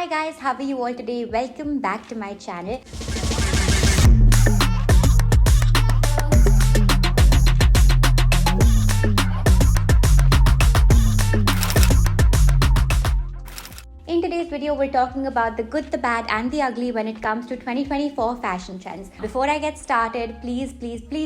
Hi guys, how are you all today? Welcome back to my channel. In today's video, we're talking about the good, the bad and the ugly when it comes to 2024 fashion trends. Before I get started, please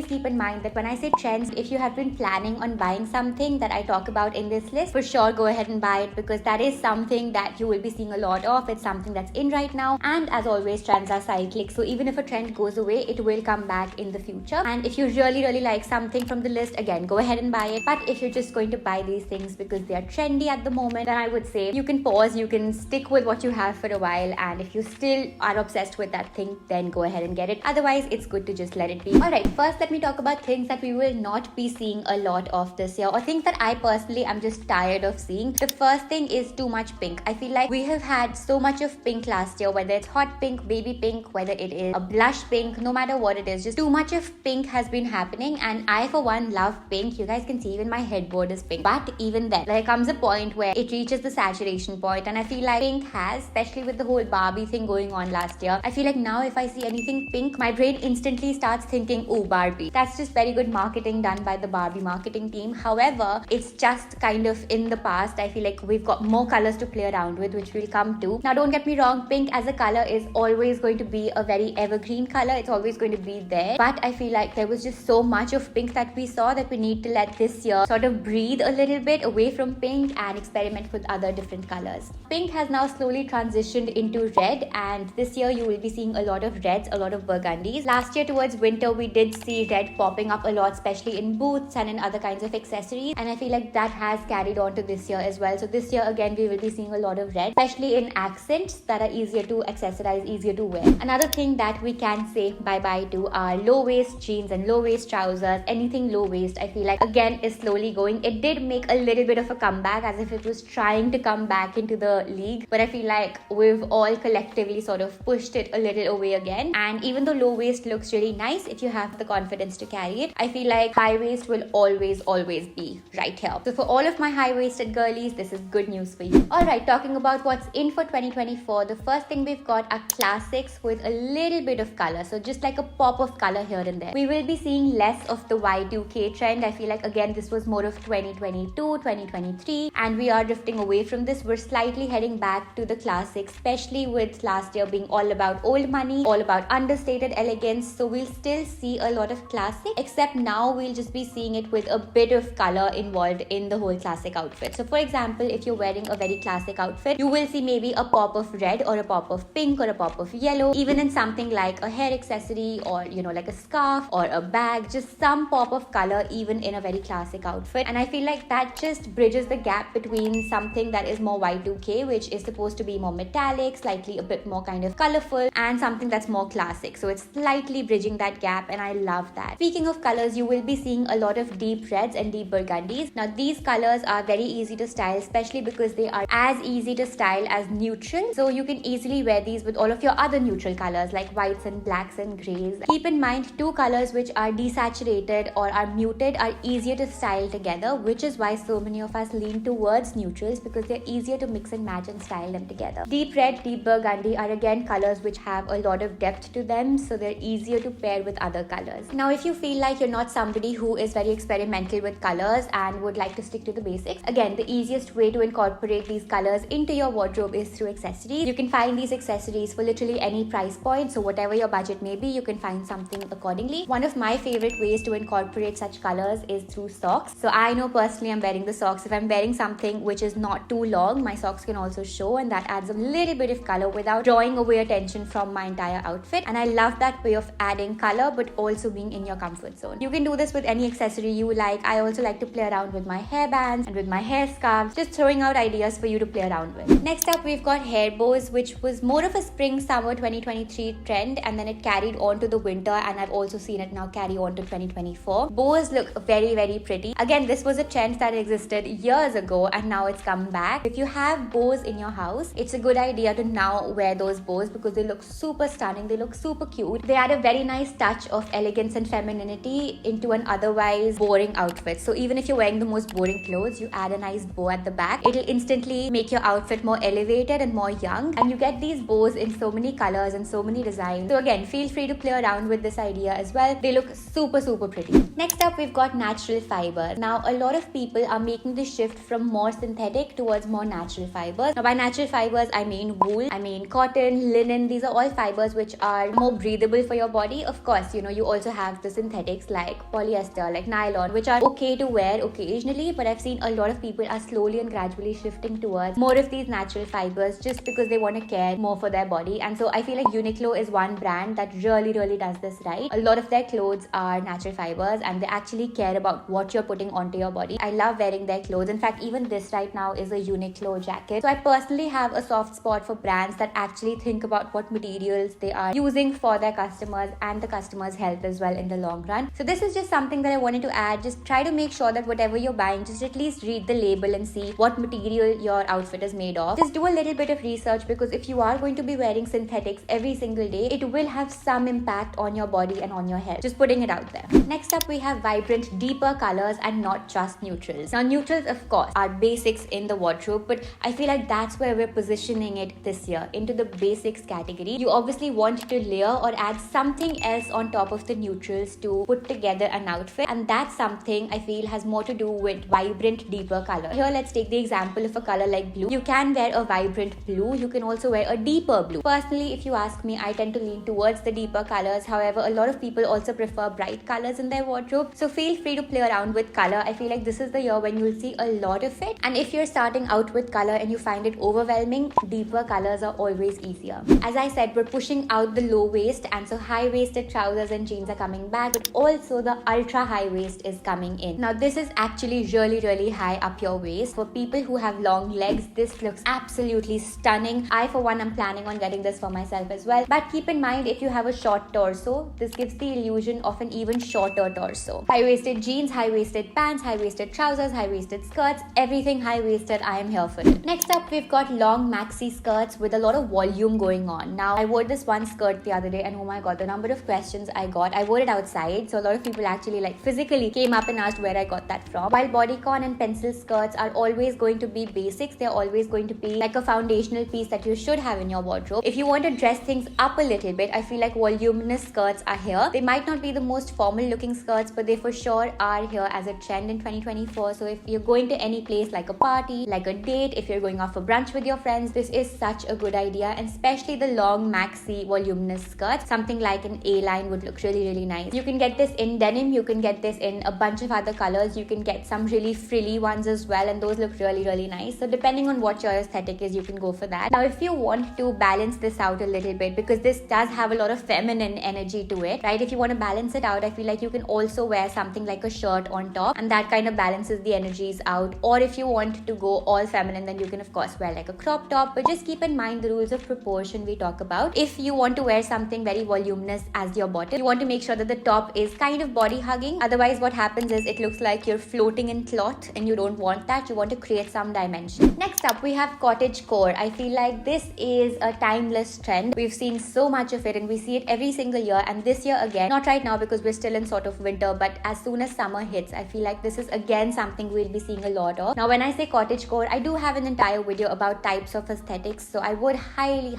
keep in mind that when I say trends, if you have been planning on buying something that I talk about in this list, for sure go ahead and buy it because that is something that you will be seeing a lot of. It's something that's in right now, and as always, trends are cyclic. So even if a trend goes away, it will come back in the future. And if you really like something from the list, again, go ahead and buy it. But if you're just going to buy these things because they are trendy at the moment, then I would say you can pause, you can stick with what you have for a while, and if you still are obsessed with that thing, then go ahead and get it. Otherwise, it's good to just let it be. Alright, first let me talk about things that we will not be seeing a lot of this year, or things that I personally am just tired of seeing. The first thing is too much pink. I feel like we have had so much of pink last year, whether it's hot pink, baby pink, whether it is a blush pink, no matter what it is, just too much of pink has been happening, and I for one love pink. You guys can see even my headboard is pink. But even then, there comes a point where it reaches the saturation point, and I feel like pink has, especially with the whole Barbie thing going on last year, I feel like now if I see anything pink, my brain instantly starts thinking, oh, Barbie. That's just very good marketing done by the Barbie marketing team. However, it's just kind of in the past. I feel like we've got more colors to play around with, which we'll come to. Now, don't get me wrong, pink as a color is always going to be a very evergreen color. It's always going to be there. But I feel like there was just so much of pink that we saw that we need to let this year sort of breathe a little bit away from pink and experiment with other different colors. Pink has now slowly transitioned into red, and this year you will be seeing a lot of reds, a lot of burgundies. Last year towards winter we did see red popping up a lot, especially in boots and in other kinds of accessories, and I feel like that has carried on to this year as well. So this year again we will be seeing a lot of red, especially in accents that are easier to accessorize, easier to wear. Another thing that we can say bye-bye to are low-waist jeans and low-waist trousers. Anything low-waist, I feel like again is slowly going. It did make a little bit of a comeback, as if it was trying to come back into the league, but I feel like we've all collectively sort of pushed it a little away again. And even though low waist looks really nice if you have the confidence to carry it, I feel like high waist will always be right here. So for all of my high-waisted girlies, this is good news for you. Alright, talking about what's in for 2024, the first thing we've got are classics with a little bit of color, so just like a pop of color here and there. We will be seeing less of the Y2K trend. I feel like again this was more of 2022, 2023, and we are drifting away from this. We're slightly heading back to the classics, especially with last year being all about old money, all about understated elegance. So we'll still see a lot of classic, except now we'll just be seeing it with a bit of color involved in the whole classic outfit. So for example, if you're wearing a very classic outfit, you will see maybe a pop of red or a pop of pink or a pop of yellow, even in something like a hair accessory or like a scarf or a bag, just some pop of color even in a very classic outfit. And I feel like that just bridges the gap between something that is more Y2K, which is supposed to be more metallic, slightly a bit more kind of colorful, and something that's more classic. So it's slightly bridging that gap, and I love that. Speaking of colors, you will be seeing a lot of deep reds and deep burgundies. Now these colors are very easy to style, especially because they are as easy to style as neutral. So you can easily wear these with all of your other neutral colors like whites and blacks and grays. Keep in mind, two colors which are desaturated or are muted are easier to style together, which is why so many of us lean towards neutrals, because they're easier to mix and match and style them together. Deep red, deep burgundy are again colors which have a lot of depth to them, so they're easier to pair with other colors. Now if you feel like you're not somebody who is very experimental with colors and would like to stick to the basics, again the easiest way to incorporate these colors into your wardrobe is through accessories. You can find these accessories for literally any price point, so whatever your budget may be, you can find something accordingly. One of my favorite ways to incorporate such colors is through socks. So I know personally I'm wearing the socks. If I'm wearing something which is not too long, my socks can also show, and that adds a little bit of color without drawing away attention from my entire outfit. And I love that way of adding color but also being in your comfort zone. You can do this with any accessory you like. I also like to play around with my hair bands and with my hair scarves, just throwing out ideas for you to play around with. Next up, we've got hair bows, which was more of a spring summer 2023 trend, and then it carried on to the winter, and I've also seen it now carry on to 2024. Bows look very pretty. Again, this was a trend that existed years ago and now it's come back. If you have bows in your house, house, it's a good idea to now wear those bows because they look super stunning, they look super cute. They add a very nice touch of elegance and femininity into an otherwise boring outfit. So even if you're wearing the most boring clothes, you add a nice bow at the back, it'll instantly make your outfit more elevated and more young. And you get these bows in so many colors and so many designs. So again, feel free to play around with this idea as well. They look super pretty. Next up, we've got natural fiber. Now, a lot of people are making the shift from more synthetic towards more natural fibers. Now, by natural fibers, I mean wool, I mean cotton, linen. These are all fibers which are more breathable for your body. Of course, you also have the synthetics like polyester, like nylon, which are okay to wear occasionally, but I've seen a lot of people are slowly and gradually shifting towards more of these natural fibers just because they want to care more for their body. And so I feel like Uniqlo is one brand that really does this right. A lot of their clothes are natural fibers and they actually care about what you're putting onto your body. I love wearing their clothes. In fact, even this right now is a Uniqlo jacket. So I personally have a soft spot for brands that actually think about what materials they are using for their customers and the customers' health as well in the long run. So this is just something that I wanted to add. Just try to make sure that whatever you're buying, just at least read the label and see what material your outfit is made of. Just do a little bit of research, because if you are going to be wearing synthetics every single day, it will have some impact on your body and on your health. Just putting it out there. Next up, we have vibrant, deeper colors and not just neutrals. Now, neutrals, of course, are basics in the wardrobe, but I feel like that's where we're positioning it this year, into the basics category. You obviously want to layer or add something else on top of the neutrals to put together an outfit, and that's something I feel has more to do with vibrant, deeper color. Here, let's take the example of a color like blue. You can wear a vibrant blue, you can also wear a deeper blue. Personally, if you ask me, I tend to lean towards the deeper colors. However, a lot of people also prefer bright colors in their wardrobe, so feel free to play around with color. I feel like this is the year when you'll see a lot of it, and if you're starting out with color and you find it overwhelming, deeper colors are always easier. As I said, we're pushing out the low waist, and so high-waisted trousers and jeans are coming back, but also the ultra high waist is coming in. Now, this is actually really high up your waist. For people who have long legs, this looks absolutely stunning. I, for one, am planning on getting this for myself as well, but keep in mind, if you have a short torso, this gives the illusion of an even shorter torso. High-waisted jeans, high-waisted pants, high-waisted trousers, high-waisted skirts, everything high-waisted, I am here for it. Next up, we've got long maxi skirts with a lot of volume going on. Now, I wore this one skirt the other day, and oh my god, the number of questions I got. I wore it outside, so a lot of people actually physically came up and asked where I got that from. While bodycon and pencil skirts are always going to be basics, they're always going to be like a foundational piece that you should have in your wardrobe. If you want to dress things up a little bit, I feel like voluminous skirts are here. They might not be the most formal looking skirts, but they for sure are here as a trend in 2024. So if you're going to any place like a party, like a date, if you're going off for brunch with your friends, this is such a good idea, and especially the long maxi voluminous skirts. Something like an A-line would look really nice. You can get this in denim, you can get this in a bunch of other colors, you can get some really frilly ones as well, and those look really nice. So depending on what your aesthetic is, you can go for that. Now, if you want to balance this out a little bit, because this does have a lot of feminine energy to it, right? If you want to balance it out, I feel like you can also wear something like a shirt on top, and that kind of balances the energies out. Or if you want to go all feminine, then you can of course wear like a crop top, but just keep in mind the rules of proportion we talk about. If you want to wear something very voluminous as your bottom, you want to make sure that the top is kind of body hugging. Otherwise, what happens is it looks like you're floating in cloth, and you don't want that. You want to create some dimension. Next up, we have Cottagecore. I feel like this is a timeless trend. We've seen so much of it, and we see it every single year, and this year again, not right now because we're still in sort of winter, but as soon as summer hits, I feel like this is again something we'll be seeing a lot of. Now, when I say Cottagecore, I do have an entire video about types of aesthetics, so I would highly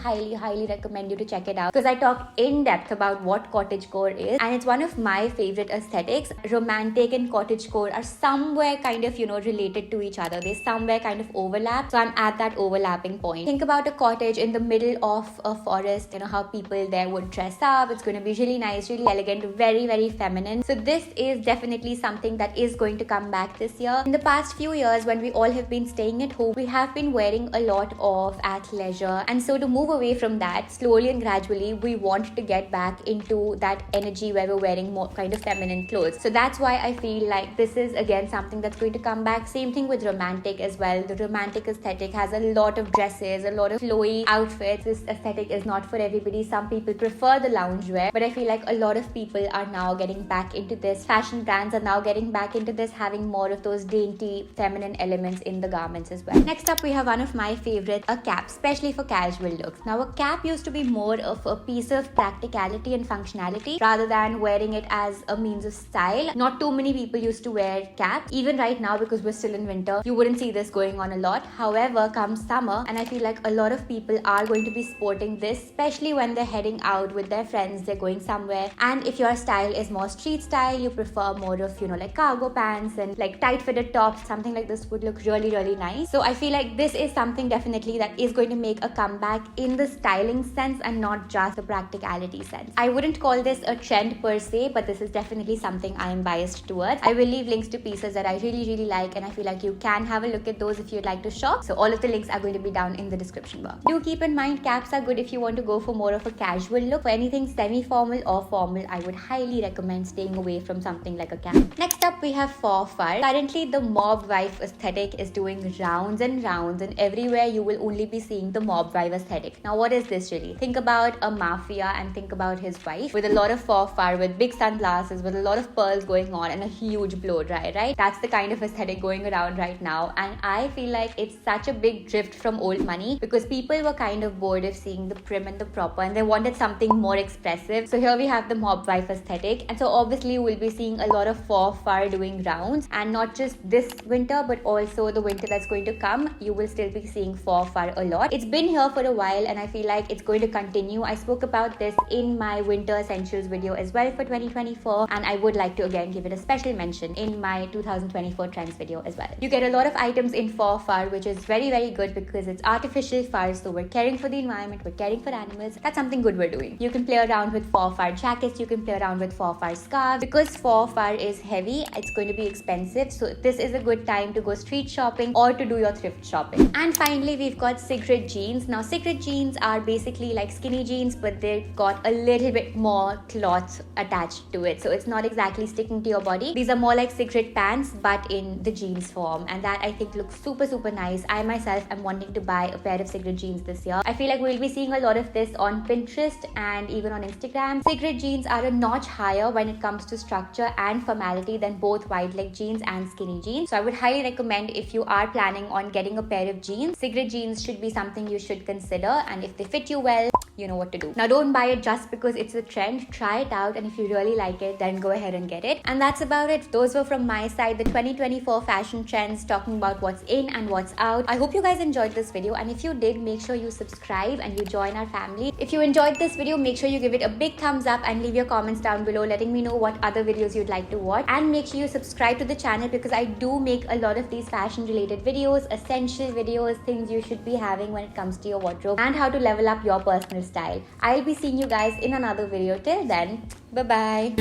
recommend you to check it out, because I talk in depth about what Cottagecore is, and it's one of my favorite aesthetics. Romantic and Cottagecore are somewhere kind of, related to each other. They somewhere kind of overlap, so I'm at that overlapping point. Think about a cottage in the middle of a forest, how people there would dress up. It's going to be really nice, really elegant, very feminine. So this is definitely something that is going to come back this year. In the past few years, when we all have been staying at home, we have been wearing a lot of athleisure, and so to move away from that, slowly and gradually, we want to get back into that energy where we're wearing more kind of feminine clothes. So that's why I feel like this is again something that's going to come back. Same thing with romantic as well. The romantic aesthetic has a lot of dresses, a lot of flowy outfits. This aesthetic is not for everybody. Some people prefer the loungewear, but I feel like a lot of people are now getting back into this. Fashion brands are now getting back into this, having more of those dainty feminine elements in the garments as well. Next up, we have one of my my favorite, a cap, especially for casual looks. Now, a cap used to be more of a piece of practicality and functionality rather than wearing it as a means of style. Not too many people used to wear caps. Even right now, because we're still in winter, you wouldn't see this going on a lot. However, comes summer, and I feel like a lot of people are going to be sporting this, especially when they're heading out with their friends, they're going somewhere. And if your style is more street style, you prefer more of, like cargo pants and like tight fitted tops, something like this would look really, really nice. So I feel like this is something definitely that is going to make a comeback in the styling sense and not just the practicality sense. I wouldn't call this a trend per se, but this is definitely something I am biased towards. I will leave links to pieces that I really, really like, and I feel like you can have a look at those if you'd like to shop. So all of the links are going to be down in the description box. Do keep in mind, caps are good if you want to go for more of a casual look. For anything semi-formal or formal, I would highly recommend staying away from something like a cap. Next up, we have Farfar. Currently, the mob wife aesthetic is doing rounds and rounds, and everywhere you will only be seeing the mob wife aesthetic. Now, what is this really? Think about a mafia and think about his wife with a lot of Farfar, with big sunglasses, with a lot of pearls going on, and a huge blow dry, right? That's the kind of aesthetic going around right now, and I feel like it's such a big drift from old money because people were kind of bored of seeing the prim and the proper, and they wanted something more expressive. So here we have the mob wife aesthetic, and so obviously we'll be seeing a lot of Farfar doing rounds, and not just this winter but also the winter that's going to come. You will still be seeing Farfar a lot. It's been here for a while, and I feel like it's going to continue. I spoke about this in my winter essentials video as well for 2024, and I would like to again give it a special mention in my 2024 trends video as well. You get a lot of items in Farfar, which is very, very good because it's artificial fur, so we're caring for the environment, we're caring for animals. That's something good we're doing. You can play around with Farfar jackets, you can play around with Farfar scarves. Because Farfar is heavy, it's going to be expensive, so this is a good time to go street shopping or to do your thrift shopping. And finally, we've got cigarette jeans. Now, cigarette jeans are basically like skinny jeans, but they've got a little bit more cloth attached to it, so it's not exactly sticking to your body. These are more like cigarette pants but in the jeans form, and that I think looks super, super nice. I myself am wanting to buy a pair of cigarette jeans this year. I feel like we'll be seeing a lot of this on Pinterest and even on Instagram. Cigarette jeans are a notch higher when it comes to structure and formality than both wide leg jeans and skinny jeans. So I would highly recommend, if you are planning on getting a pair of jeans, cigarette jeans should be something you should consider, and if they fit you well, you know what to do. Now, don't buy it just because it's a trend. Try it out, and if you really like it, then go ahead and get it. And that's about it. Those were from my side, the 2024 fashion trends, talking about what's in and what's out. I hope you guys enjoyed this video, and if you did, make sure you subscribe and you join our family. If you enjoyed this video, make sure you give it a big thumbs up and leave your comments down below letting me know what other videos you'd like to watch. And make sure you subscribe to the channel because I do make a lot of these fashion related videos, essential videos, things you should be having when it comes to your wardrobe, and how to level up your personal style. I'll be seeing you guys in another video. Till then, bye bye.